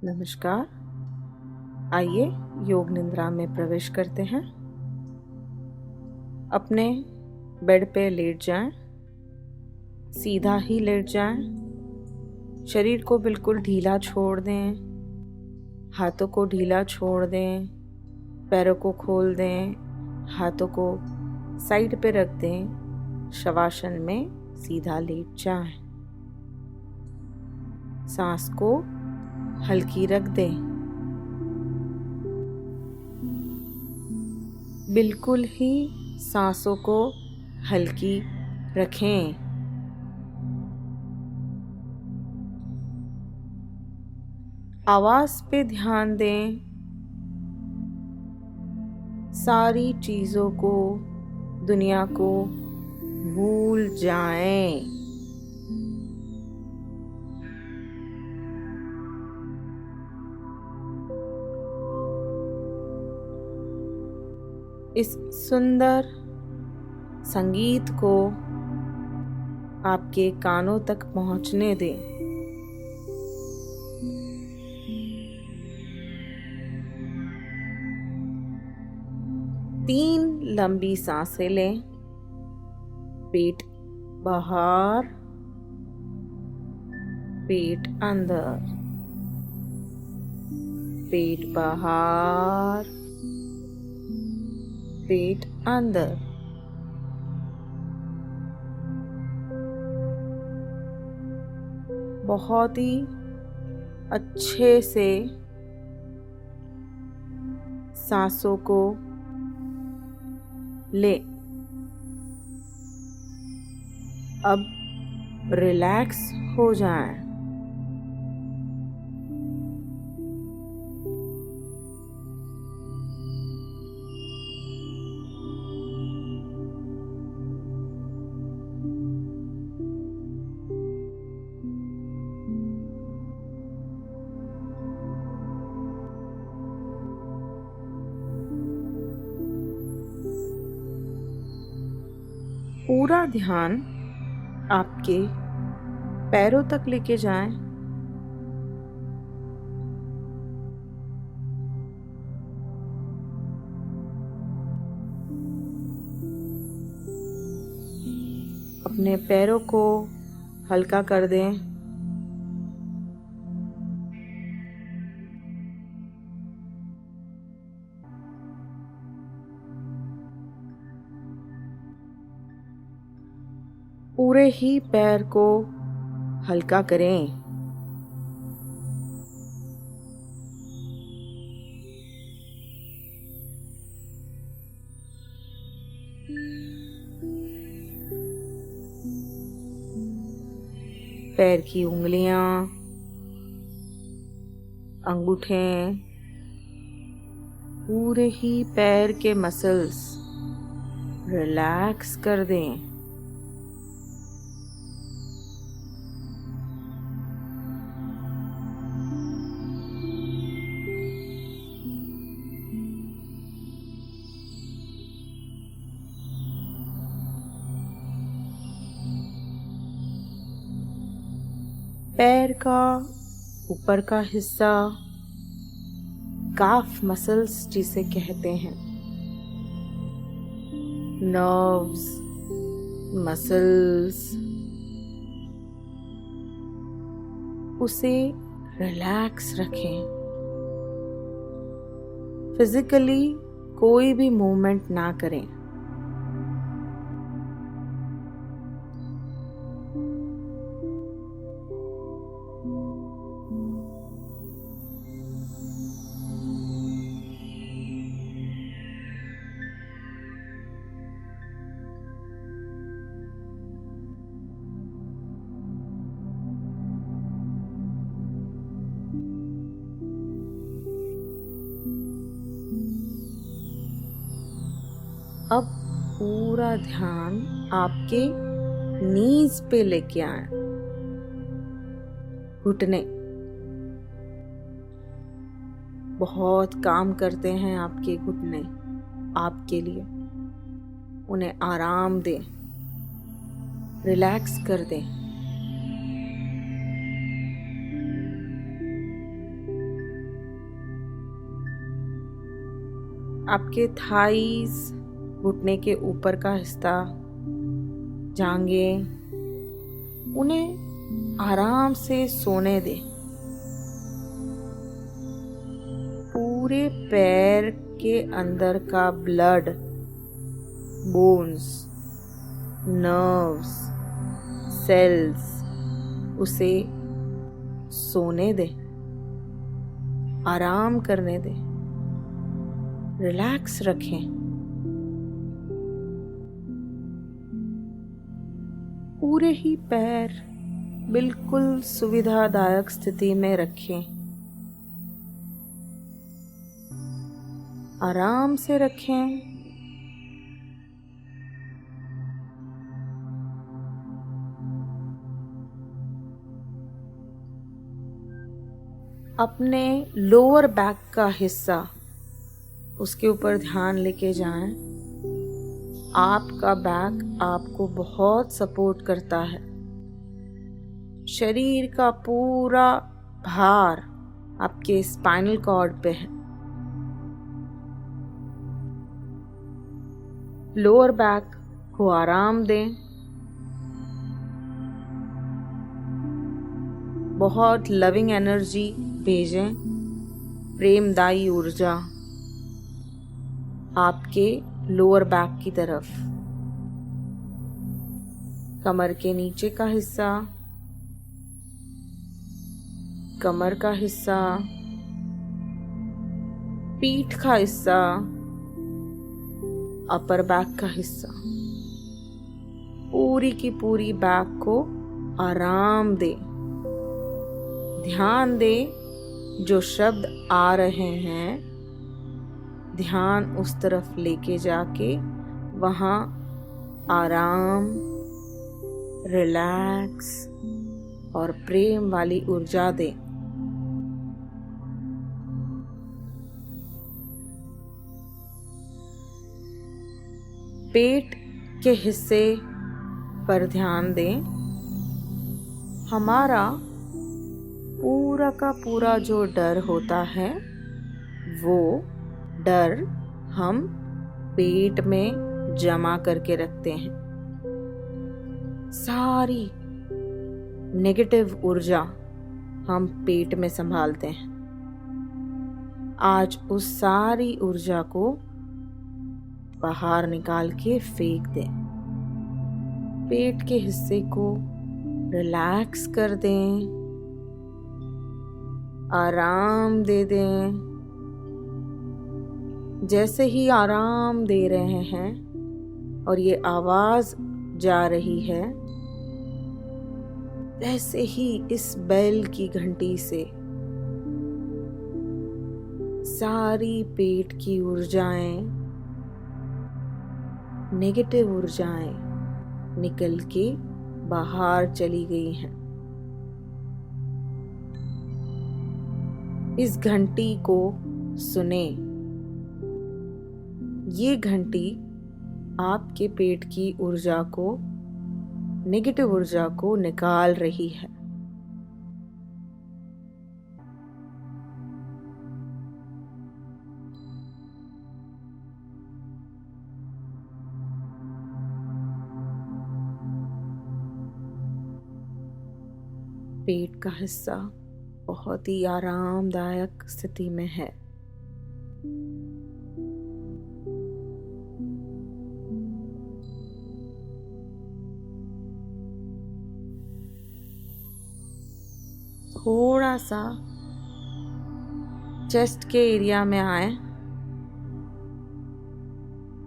नमस्कार। आइए योग निद्रा में प्रवेश करते हैं। अपने बेड पे लेट जाएं, सीधा ही लेट जाएं। शरीर को बिल्कुल ढीला छोड़ दें, हाथों को ढीला छोड़ दें, पैरों को खोल दें, हाथों को साइड पे रख दें। शवासन में सीधा लेट जाएं। सांस को हल्की रख दें। बिल्कुल ही सांसों को हल्की रखें। आवाज पे ध्यान दें। सारी चीजों को, दुनिया को भूल जाएं। इस सुंदर संगीत को आपके कानों तक पहुंचने दें। तीन लंबी सांसें लें। पेट बाहर, पेट अंदर, पेट बाहर, पेट अंदर। बहुत ही अच्छे से सांसों को ले। अब रिलैक्स हो जाएं। पूरा ध्यान आपके पैरों तक लेके जाएं। अपने पैरों को हल्का कर दें। पूरे ही पैर को हल्का करें। पैर की उंगलियां, अंगूठे, पूरे ही पैर के मसल्स रिलैक्स कर दें। पैर का ऊपर का हिस्सा, काफ मसल्स जिसे कहते हैं, नर्व्स, मसल्स, उसे रिलैक्स रखें। फिजिकली कोई भी मूवमेंट ना करें। अब पूरा ध्यान आपके नीज पे लेके आए। घुटने बहुत काम करते हैं आपके घुटने। आपके लिए उन्हें आराम दें, रिलैक्स कर दें। आपके थाइस, घुटने के ऊपर का हिस्सा, जांघें, उन्हें आराम से सोने दें। पूरे पैर के अंदर का ब्लड, बोन्स, नर्व्स, सेल्स, उसे सोने दें, आराम करने दें, रिलैक्स रखें। पूरे ही पैर बिल्कुल सुविधादायक स्थिति में रखें, आराम से रखें। अपने लोअर बैक का हिस्सा, उसके ऊपर ध्यान लेके जाएं। आपका बैक आपको बहुत सपोर्ट करता है। शरीर का पूरा भार आपके स्पाइनल कॉर्ड पे है। लोअर बैक को आराम दें। बहुत लविंग एनर्जी भेजें, प्रेमदायी ऊर्जा आपके लोअर बैक की तरफ। कमर के नीचे का हिस्सा, कमर का हिस्सा, पीठ का हिस्सा, अपर बैक का हिस्सा, पूरी की पूरी बैक को आराम दे। ध्यान दे जो शब्द आ रहे हैं, ध्यान उस तरफ लेके जाके वहाँ आराम, रिलैक्स और प्रेम वाली ऊर्जा दे। पेट के हिस्से पर ध्यान दें। हमारा पूरा का पूरा जो डर होता है, वो डर हम पेट में जमा करके रखते हैं। सारी नेगेटिव ऊर्जा हम पेट में संभालते हैं। आज उस सारी ऊर्जा को बाहर निकाल के फेंक दें। पेट के हिस्से को रिलैक्स कर दें, आराम दे दें। जैसे ही आराम दे रहे हैं और ये आवाज जा रही है, वैसे ही इस बैल की घंटी से सारी पेट की ऊर्जाएं, नेगेटिव ऊर्जाएं निकल के बाहर चली गई हैं। इस घंटी को सुने। ये घंटी आपके पेट की ऊर्जा को, नेगेटिव ऊर्जा को निकाल रही है। पेट का हिस्सा बहुत ही आरामदायक स्थिति में है। थोड़ा सा चेस्ट के एरिया में आए,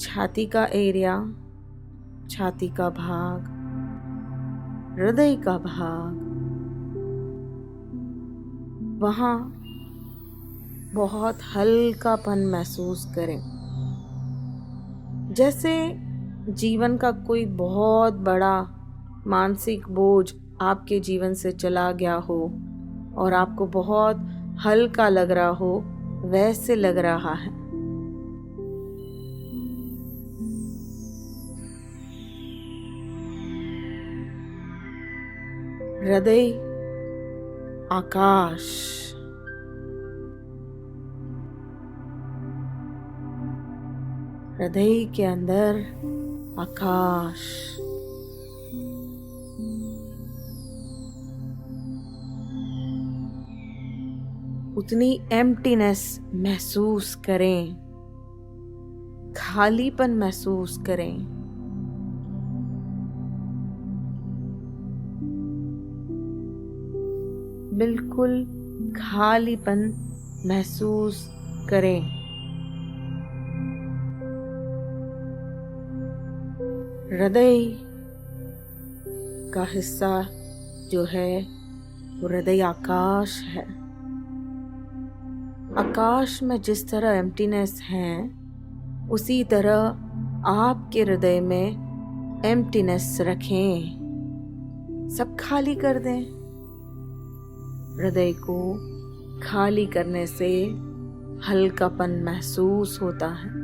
छाती का एरिया, छाती का भाग, हृदय का भाग, वहाँ बहुत हल्कापन महसूस करें। जैसे जीवन का कोई बहुत बड़ा मानसिक बोझ आपके जीवन से चला गया हो और आपको बहुत हल्का लग रहा हो, वैसे लग रहा है। हृदय आकाश, हृदय के अंदर आकाश, उतनी एम्प्टीनेस महसूस करें, खालीपन महसूस करें। बिल्कुल खालीपन महसूस करें। हृदय का हिस्सा जो है वो हृदय आकाश है। आकाश में जिस तरह एम्प्टीनेस है, उसी तरह आपके हृदय में एम्प्टीनेस रखें। सब खाली कर दें। हृदय को खाली करने से हल्कापन महसूस होता है।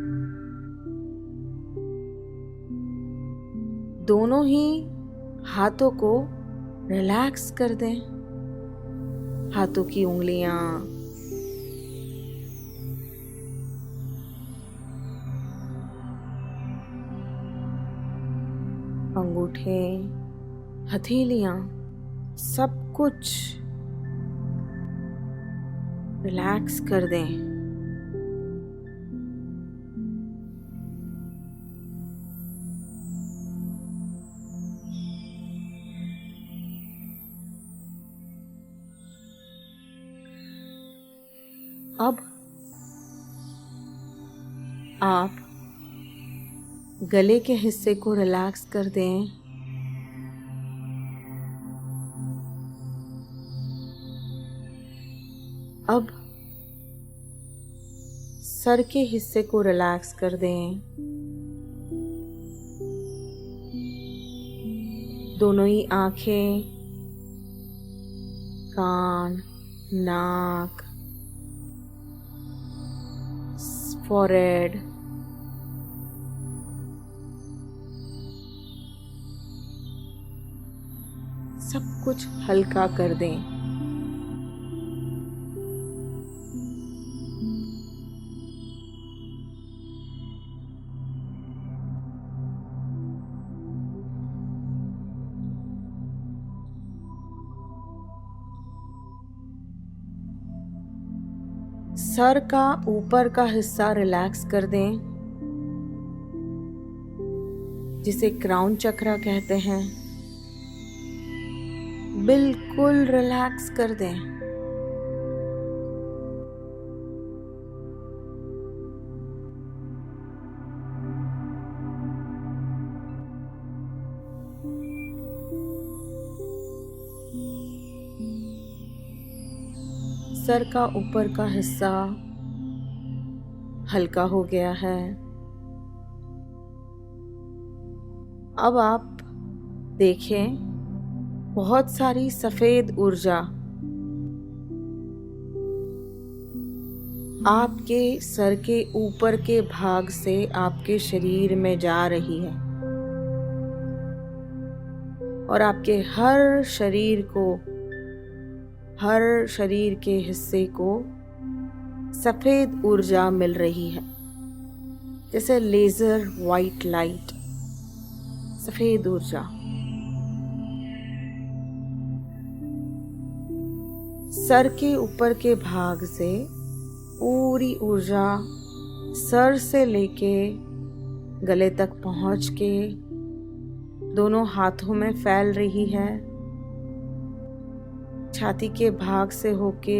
दोनों ही हाथों को रिलैक्स कर दें। हाथों की उंगलियां, अंगूठे, हथेलियां, सब कुछ रिलैक्स कर दें। अब आप गले के हिस्से को रिलैक्स कर दें। अब सर के हिस्से को रिलैक्स कर दें। दोनों ही आंखें, कान, नाक, फोरहेड, सब कुछ हल्का कर दें। सर का ऊपर का हिस्सा रिलैक्स कर दें, जिसे क्राउन चक्रा कहते हैं। बिल्कुल रिलैक्स कर दें। सर का ऊपर का हिस्सा हल्का हो गया है। अब आप देखें, बहुत सारी सफेद ऊर्जा आपके सर के ऊपर के भाग से आपके शरीर में जा रही है और आपके हर शरीर के हिस्से को सफेद ऊर्जा मिल रही है, जैसे लेजर व्हाइट लाइट, सफेद ऊर्जा। सर के ऊपर के भाग से पूरी ऊर्जा सर से लेके गले तक पहुंच के दोनों हाथों में फैल रही है। छाती के भाग से होके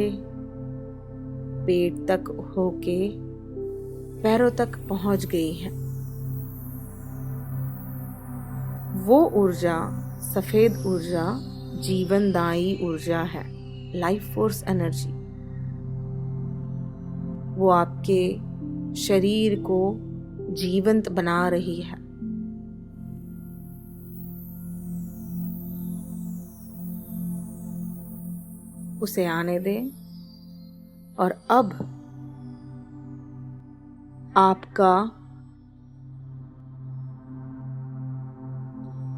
पेट तक होके पैरों तक पहुंच गई है। वो ऊर्जा, सफेद ऊर्जा, जीवनदायी ऊर्जा है, लाइफ फोर्स एनर्जी। वो आपके शरीर को जीवंत बना रही है। उसे आने दें और अब आपका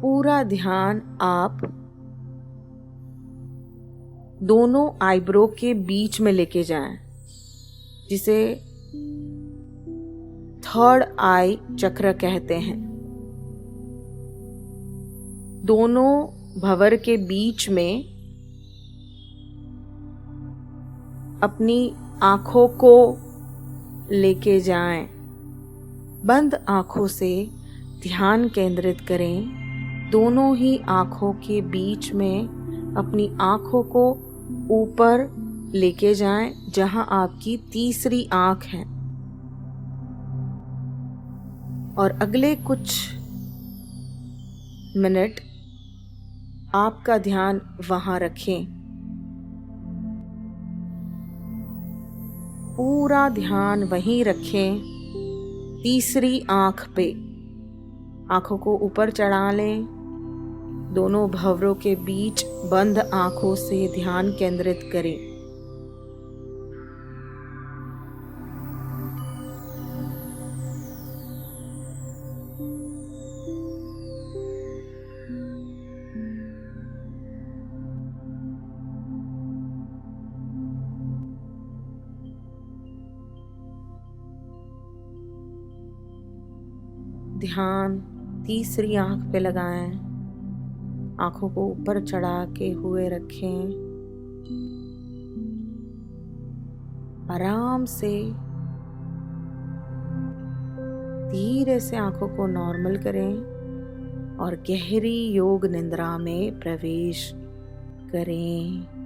पूरा ध्यान आप दोनों आईब्रो के बीच में लेके जाएं, जिसे थर्ड आई चक्र कहते हैं। दोनों भंवर के बीच में अपनी आंखों को लेके जाएं। बंद आंखों से ध्यान केंद्रित करें। दोनों ही आंखों के बीच में अपनी आंखों को ऊपर लेके जाएं, जहां आपकी तीसरी आंख है। और अगले कुछ मिनट आपका ध्यान वहां रखें। पूरा ध्यान वहीं रखें, तीसरी आंख पे। आंखों को ऊपर चढ़ा लें। दोनों भंवरों के बीच बंद आंखों से ध्यान केंद्रित करें। ध्यान तीसरी आंख पे लगाएं। आंखों को ऊपर चढ़ा के हुए रखें। आराम से धीरे से आंखों को नॉर्मल करें और गहरी योग निद्रा में प्रवेश करें।